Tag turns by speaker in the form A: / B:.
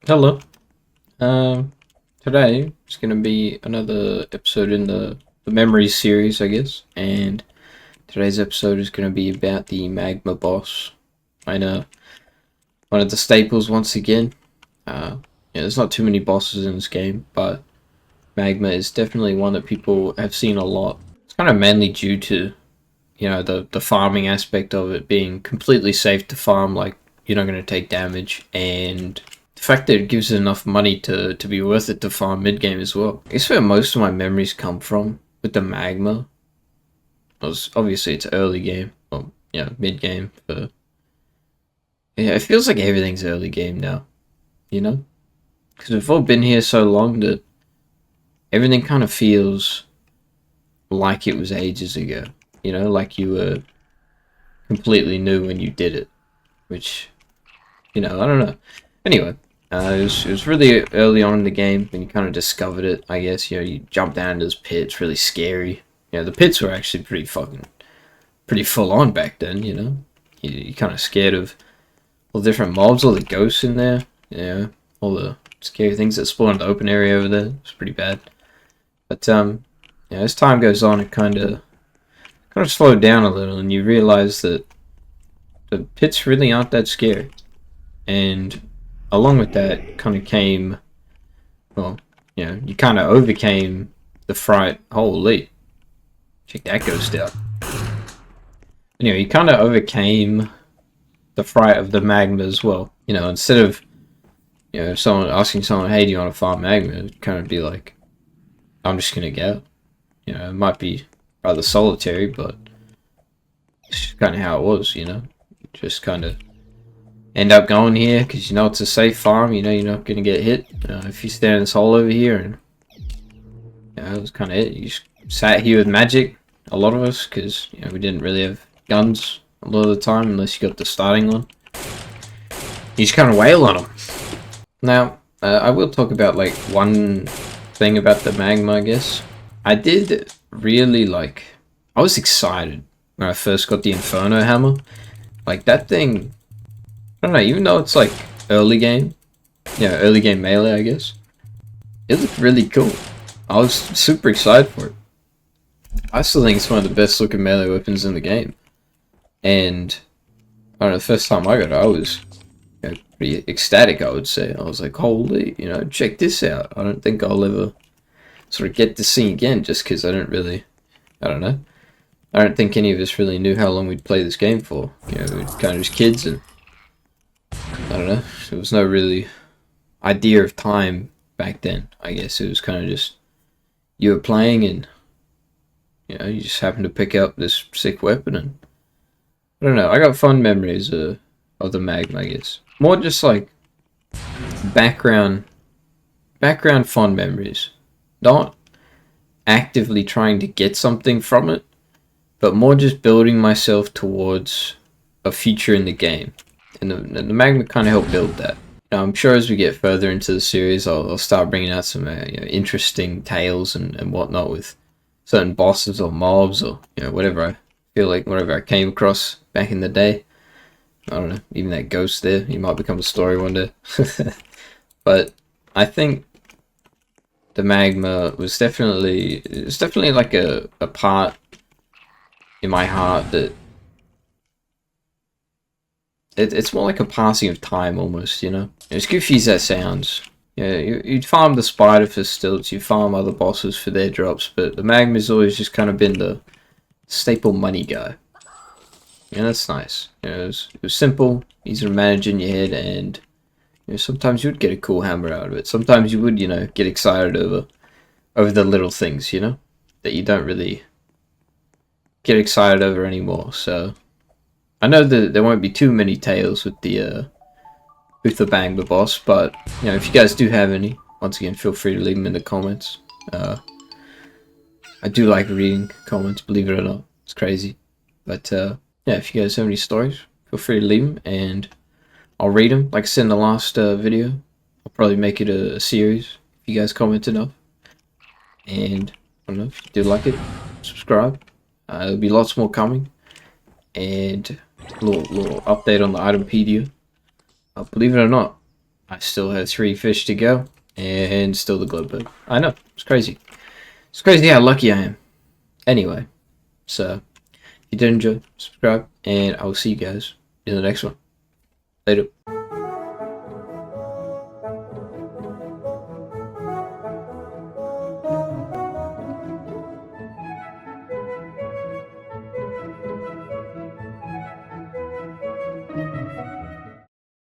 A: Hello. Um, Today is going to be another episode in the Memories series, I guess. And today's episode is going to be about the Magma boss. I know, one of the staples once again. There's not too many bosses in this game, but Magma is definitely one that people have seen a lot. It's kind of mainly due to, the farming aspect of it being completely safe to farm, like you're not going to take damage, and the fact that it gives it enough money to be worth it to farm mid game as well. I guess where most of my memories come from with the Magma was obviously it's early game, or mid game. But yeah, it feels like everything's early game now, you know, because we've all been here so long that everything kind of feels like it was ages ago. Like you were completely new when you did it, which I don't know. Anyway, it was really early on in the game when you kind of discovered it. I guess you jump down into this pit. It's really scary. The pits were actually pretty full on back then. You're kind of scared of all the different mobs, all the ghosts in there. All the scary things that spawn in the open area over there. It's pretty bad. But as time goes on, it kind of slowed down a little, and you realize that the pits really aren't that scary. And along with that kind of came, well, you kind of overcame the fright. Holy, check that ghost out. Anyway, you kind of overcame the fright of the magma as well. Instead of, someone asking someone, hey, do you want to farm magma? It'd kind of be like, I'm just going to go. It might be rather solitary, but it's just kind of how it was, Just kind of end up going here because it's a safe farm. You're not gonna get hit if you stand in this hole over here. And that was kind of it. You just sat here with magic, a lot of us, because we didn't really have guns a lot of the time unless you got the starting one. You just kind of wail on them. Now I will talk about like one thing about the magma. I guess I did really like. I was excited when I first got the Inferno hammer. Like that thing, I don't know, even though it's like early game, early game melee, I guess, it looked really cool. I was super excited for it. I still think it's one of the best looking melee weapons in the game. And I don't know, the first time I got it, I was pretty ecstatic, I would say. I was like, holy, check this out. I don't think I'll ever sort of get to see again just because I don't know. I don't think any of us really knew how long we'd play this game for. We were kind of just kids and I don't know. There was no really idea of time back then. I guess it was kind of just you were playing and you just happened to pick up this sick weapon and I don't know. I got fond memories of the Magma. I guess more just like background fond memories. Not actively trying to get something from it, but more just building myself towards a future in the game. And the Magma kind of helped build that. I'm sure as we get further into the series, I'll start bringing out some interesting tales and whatnot with certain bosses or mobs or whatever I feel like, whatever I came across back in the day. I don't know, even that ghost there, he might become a story one day. But I think the Magma was definitely like a part in my heart that it's more like a passing of time almost, As goofy as that sounds. You'd farm the spider for stilts, you farm other bosses for their drops, but the Magma's always just kind of been the staple money guy. That's nice. It was simple, easy to manage in your head, and sometimes you would get a cool hammer out of it. Sometimes you would, get excited over the little things, that you don't really get excited over anymore. So I know that there won't be too many tales with the Magma boss, but if you guys do have any, once again, feel free to leave them in the comments. I do like reading comments, believe it or not. It's crazy, but if you guys have any stories, feel free to leave them, and I'll read them. Like I said in the last video, I'll probably make it a series if you guys comment enough. And I don't know if you do like it, subscribe. There'll be lots more coming, and a little update on the itempedia. Believe it or not, I still have 3 fish to go, and still the glow bug. I know, it's crazy. It's crazy how lucky I am. Anyway, so if you did enjoy, subscribe, and I will see you guys in the next one. Later.